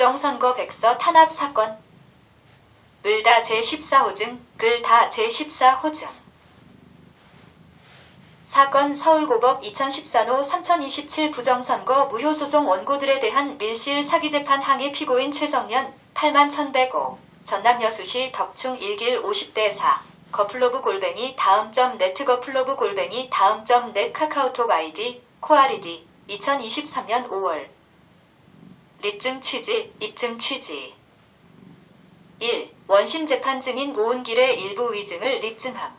부정선거 백서 탄압 사건. 을다 제14호증, 글다 제14호증. 사건 서울고법 2014노 3027 부정선거 무효소송 원고들에 대한 밀실 사기재판 항의 피고인 최성년 81,105 전남여수시 덕충 1길 50대 4 거플로브 다음.net 거플로브 다음.net 카카오톡 아이디 코아리디 2023년 5월 입증 취지 1. 원심 재판 증인 오은길의 일부 위증을 입증함.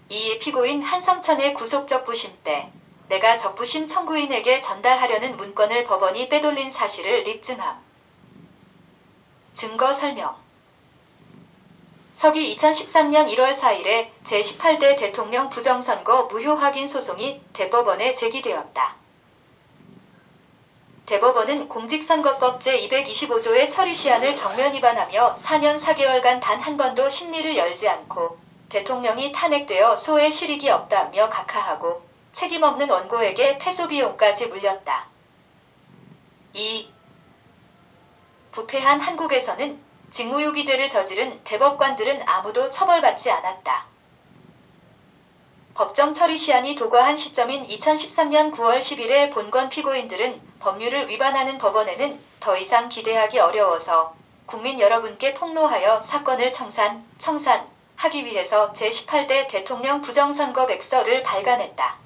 2. 피고인 한성천의 구속적부심 때 내가 적부심 청구인에게 전달하려는 문건을 법원이 빼돌린 사실을 입증함. 증거 설명. 서기 2013년 1월 4일에 제18대 대통령 부정선거 무효 확인 소송이 대법원에 제기되었다. 대법원은 공직선거법 제225조의 처리 시한을 정면 위반하며 4년 4개월간 단 한 번도 심리를 열지 않고 대통령이 탄핵되어 소에 실익이 없다며 각하하고 책임없는 원고에게 패소비용까지 물렸다. 2. 부패한 한국에서는 직무유기죄를 저지른 대법관들은 아무도 처벌받지 않았다. 법정 처리 시한이 도과한 시점인 2013년 9월 10일에 본건 피고인들은 법률을 위반하는 법원에는 더 이상 기대하기 어려워서 국민 여러분께 폭로하여 사건을 청산하기 위해서 제18대 대통령 부정선거 백서를 발간했다.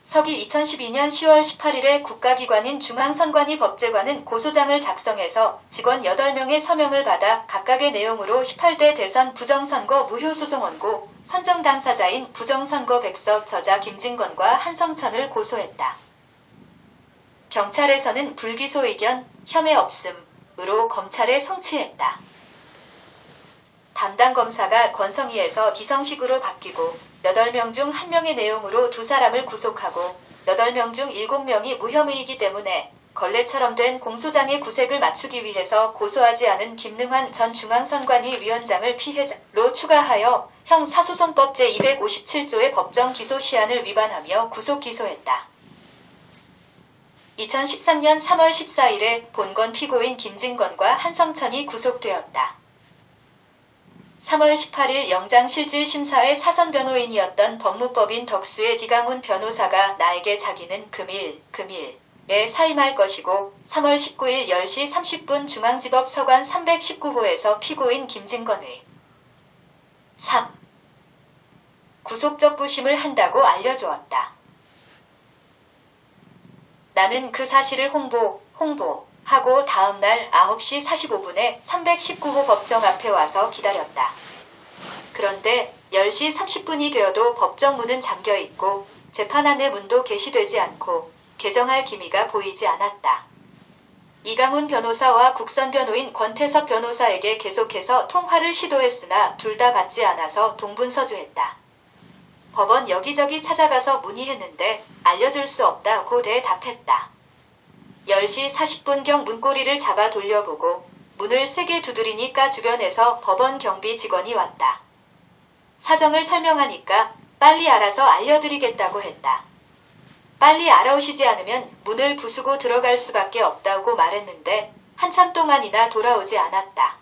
서기 2012년 10월 18일에 국가기관인 중앙선관위 법제관은 고소장을 작성해서 직원 8명의 서명을 받아 각각의 내용으로 18대 대선 부정선거 무효소송 원고, 선정 당사자인 부정선거 백서 저자 김진건과 한성천을 고소했다. 경찰에서는 불기소 의견, 혐의 없음으로 검찰에 송치했다. 담당 검사가 권성위에서 기성식으로 바뀌고 8명 중 1명의 내용으로 2사람을 구속하고 8명 중 7명이 무혐의이기 때문에 걸레처럼 된 공소장의 구색을 맞추기 위해서 고소하지 않은 김능환 전 중앙선관위 위원장을 피해자로 추가하여 형사소송법 제257조의 법정 기소 시한을 위반하며 구속 기소했다. 2013년 3월 14일에 본건 피고인 김진건과 한성천이 구속되었다. 3월 18일 영장실질심사의 사선변호인이었던 법무법인 덕수의 지강훈 변호사가 나에게 자기는 금일에 사임할 것이고 3월 19일 10시 30분 중앙지법 서관 319호에서 피고인 김진건의 3. 구속적부심을 한다고 알려주었다. 나는 그 사실을 홍보하고 다음날 9시 45분에 319호 법정 앞에 와서 기다렸다. 그런데 10시 30분이 되어도 법정 문은 잠겨있고 재판안의 문도 게시되지 않고 개정할 기미가 보이지 않았다. 이강훈 변호사와 국선 변호인 권태섭 변호사에게 계속해서 통화를 시도했으나 둘 다 받지 않아서 동분서주했다. 법원 여기저기 찾아가서 문의했는데 알려줄 수 없다고 대답했다. 10시 40분경 문고리를 잡아 돌려보고 문을 세게 두드리니까 주변에서 법원 경비 직원이 왔다. 사정을 설명하니까 빨리 알아서 알려드리겠다고 했다. 빨리 알아오시지 않으면 문을 부수고 들어갈 수밖에 없다고 말했는데 한참 동안이나 돌아오지 않았다.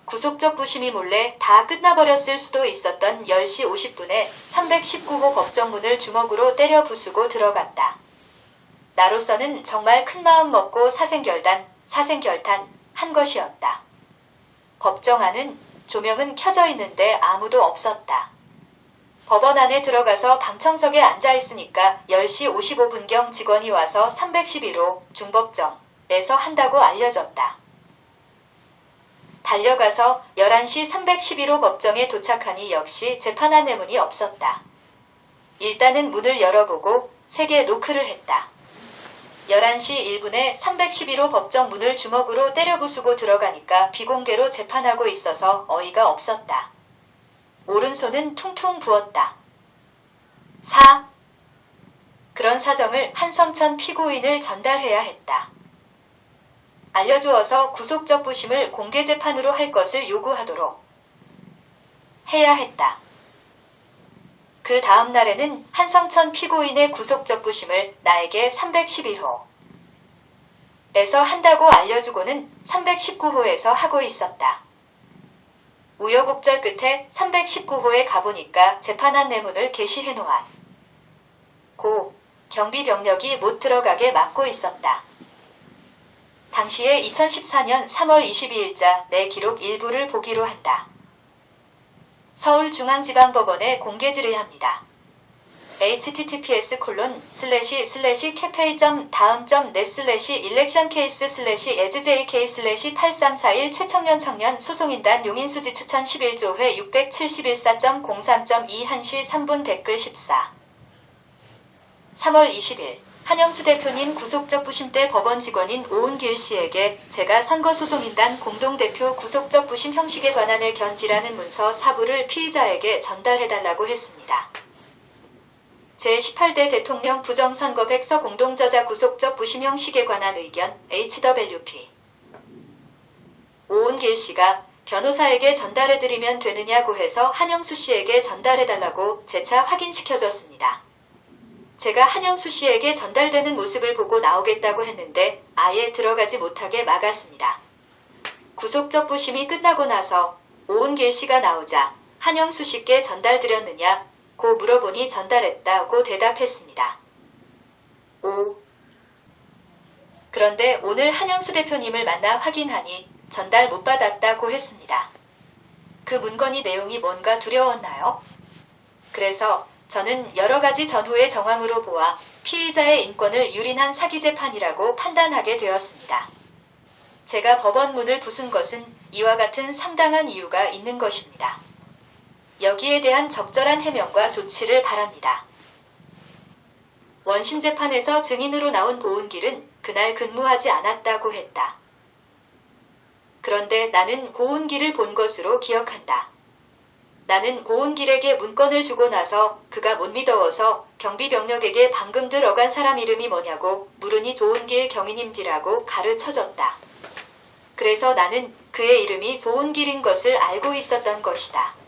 구속적부심이 몰래 다 끝나버렸을 수도 있었던 10시 50분에 319호 법정문을 주먹으로 때려 부수고 들어갔다. 나로서는 정말 큰마음 먹고 사생결단 한 것이었다. 법정 안은 조명은 켜져 있는데 아무도 없었다. 법원 안에 들어가서 방청석에 앉아있으니까 10시 55분경 직원이 와서 311호 중법정에서 한다고 알려졌다. 달려가서 11시 311호 법정에 도착하니 역시 재판안 내문이 없었다. 일단은 문을 열어보고 3개 노크를 했다. 11시 1분에 311호 법정 문을 주먹으로 때려 부수고 들어가니까 비공개로 재판하고 있어서 어이가 없었다. 오른손은 퉁퉁 부었다. 4. 그런 사정을 한성천 피고인을 전달해야 했다. 알려주어서 구속적부심을 공개재판으로 할 것을 요구하도록 해야 했다. 그 다음 날에는 한성천 피고인의 구속적부심을 나에게 311호 에서 한다고 알려주고는 319호에서 하고 있었다. 우여곡절 끝에 319호에 가보니까 재판한 내문을 게시해놓아 고 경비병력이 못 들어가게 막고 있었다. 당시에 2014년 3월 22일자 내 기록 일부를 보기로 한다. 서울중앙지방법원에 공개 질의합니다. https://cafe.daum.net/election case/edzjk/8341 최청년 청년 소송인단 용인수지 추천 11조회 671.03.2 1시 3분 댓글 14 3월 20일 한영수 대표님 구속적 부심 때 법원 직원인 오은길 씨에게 제가 선거소송인단 공동대표 구속적 부심 형식에 관한 견지라는 문서 사부를 피의자에게 전달해달라고 했습니다. 제18대 대통령 부정선거 백서 공동저자 구속적 부심 형식에 관한 의견 HWP 오은길 씨가 변호사에게 전달해드리면 되느냐고 해서 한영수 씨에게 전달해달라고 재차 확인시켜줬습니다. 제가 한영수 씨에게 전달되는 모습을 보고 나오겠다고 했는데 아예 들어가지 못하게 막았습니다. 구속적 부심이 끝나고 나서 오은길 씨가 나오자 한영수 씨께 전달드렸느냐 고 물어보니 전달했다고 대답했습니다. 그런데 오늘 한영수 대표님을 만나 확인하니 전달 못 받았다고 했습니다. 그 문건이 내용이 뭔가 두려웠나요? 그래서 저는 여러 가지 전후의 정황으로 보아 피의자의 인권을 유린한 사기 재판이라고 판단하게 되었습니다. 제가 법원 문을 부순 것은 이와 같은 상당한 이유가 있는 것입니다. 여기에 대한 적절한 해명과 조치를 바랍니다. 원심 재판에서 증인으로 나온 고은길은 그날 근무하지 않았다고 했다. 그런데 나는 고은길을 본 것으로 기억한다. 나는 고은길에게 문건을 주고 나서 그가 못 믿어워서 경비병력에게 방금 들어간 사람 이름이 뭐냐고 물으니 조은길 경위님디라고 가르쳐줬다. 그래서 나는 그의 이름이 조은길인 것을 알고 있었던 것이다.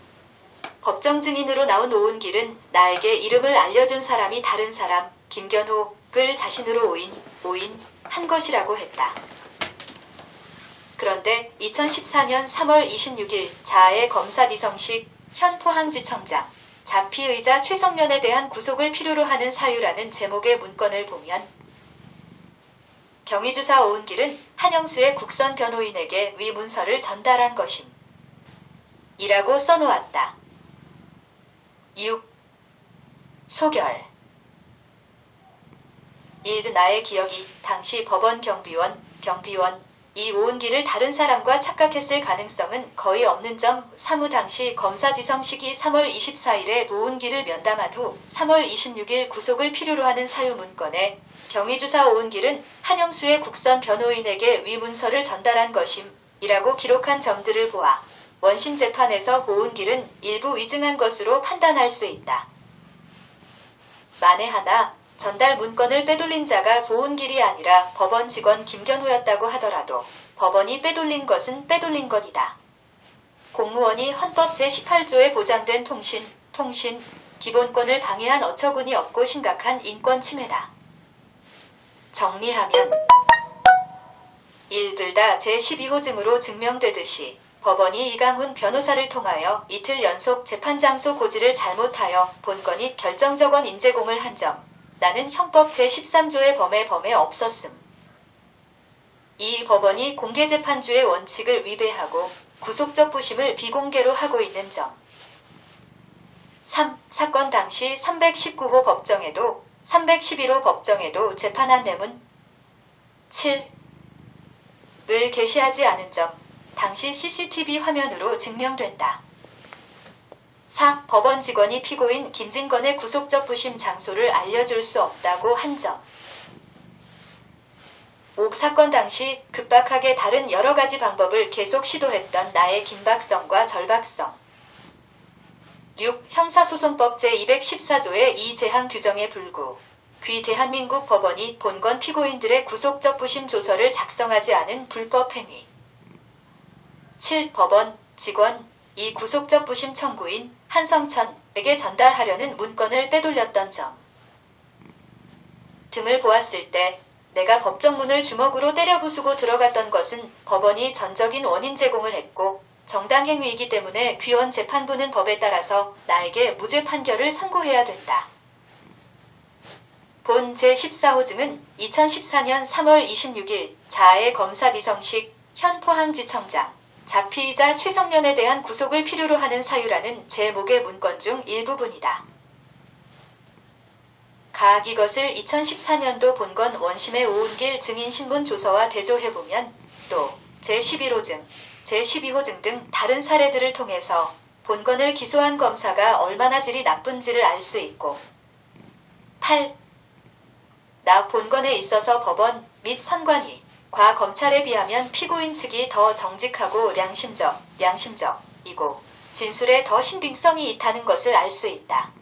법정 증인으로 나온 오은길은 나에게 이름을 알려준 사람이 다른 사람, 김견호를 자신으로 오인한 것이라고 했다. 그런데 2014년 3월 26일 자아의 검사 비성식 현 포항지청장 자피의자 최성년에 대한 구속을 필요로 하는 사유라는 제목의 문건을 보면 경위주사 오은길은 한영수의 국선 변호인에게 위 문서를 전달한 것임 이라고 써놓았다. 6. 소결 1. 나의 기억이 당시 법원 경비원이 오은길을 다른 사람과 착각했을 가능성은 거의 없는 점. 사무 당시 검사지성 시기 3월 24일에 오은길을 면담한 후 3월 26일 구속을 필요로 하는 사유 문건에 경위주사 오은길은 한영수의 국선 변호인에게 위 문서를 전달한 것임 이라고 기록한 점들을 보아 원심 재판에서 오은길은 일부 위증한 것으로 판단할 수 있다. 만에 하나 전달 문건을 빼돌린 자가 조은길이 아니라 법원 직원 김견호였다고 하더라도 법원이 빼돌린 것은 빼돌린 것이다. 공무원이 헌법 제18조에 보장된 통신, 기본권을 방해한 어처구니 없고 심각한 인권 침해다. 정리하면 1. 둘 다 제12호 증으로 증명되듯이 법원이 이강훈 변호사를 통하여 이틀 연속 재판장소 고지를 잘못하여 본건이 결정적원 인재공을 한 점. 나는 형법 제13조의 범에 없었음. 2. 법원이 공개재판주의 원칙을 위배하고 구속적 부심을 비공개로 하고 있는 점. 3. 사건 당시 319호 법정에도 311호 법정에도 재판한 내문 7. 을 게시하지 않은 점. 당시 CCTV 화면으로 증명된다. 4. 법원 직원이 피고인 김진건의 구속적 부심 장소를 알려줄 수 없다고 한 점. 5. 사건 당시 급박하게 다른 여러 가지 방법을 계속 시도했던 나의 긴박성과 절박성. 6. 형사소송법 제214조의 이 제한 규정에 불구 귀 대한민국 법원이 본건 피고인들의 구속적 부심 조서를 작성하지 않은 불법 행위. 7. 법원 직원 이 구속적 부심 청구인 한성천에게 전달하려는 문건을 빼돌렸던 점 등을 보았을 때 내가 법정문을 주먹으로 때려 부수고 들어갔던 것은 법원이 전적인 원인 제공을 했고 정당행위이기 때문에 귀원 재판부는 법에 따라서 나에게 무죄 판결을 선고해야 된다. 본 제14호증은 2014년 3월 26일 자아의 검사 비성식 현 포항지청장 자피의자 최성년에 대한 구속을 필요로 하는 사유라는 제목의 문건 중 일부분이다. 각 이것을 2014년도 본건 원심의 오은길 증인신문 조서와 대조해보면 또 제11호증, 제12호증 등 다른 사례들을 통해서 본건을 기소한 검사가 얼마나 질이 나쁜지를 알 수 있고 8. 나 본건에 있어서 법원 및 선관위, 과 검찰에 비하면 피고인 측이 더 정직하고 양심적이고 진술에 더 신빙성이 있다는 것을 알 수 있다.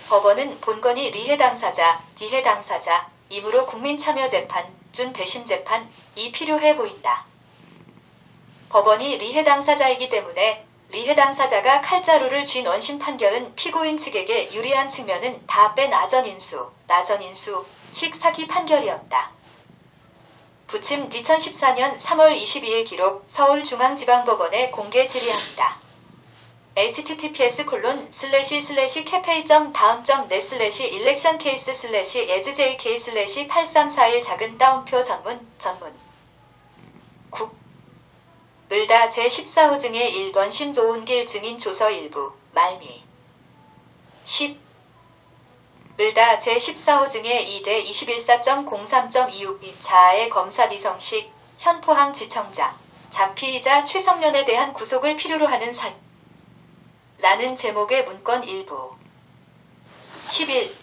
법원은 본건이 리해 당사자, 디해 당사자, 이므로 국민참여재판, 준배심재판이 필요해 보인다. 법원이 리해 당사자이기 때문에 리해 당사자가 칼자루를 쥔 원심 판결은 피고인 측에게 유리한 측면은 다 뺀 나전인수식 사기 판결이었다. 부침 2014년 3월 22일 기록 서울중앙지방법원에 공개 질의합니다. https://cafe.다음.net/electioncase/asjk/8341 작은 따옴표 전문 국 을다 제14호증의 1번 심조은길 증인 조서 일부 말미 10 을다 제14호증의 2대 21사.03.26 자아의 검사 비성식 현 포항지청장 자피의자 최성년에 대한 구속을 필요로 하는 라는 제목의 문건 일부 11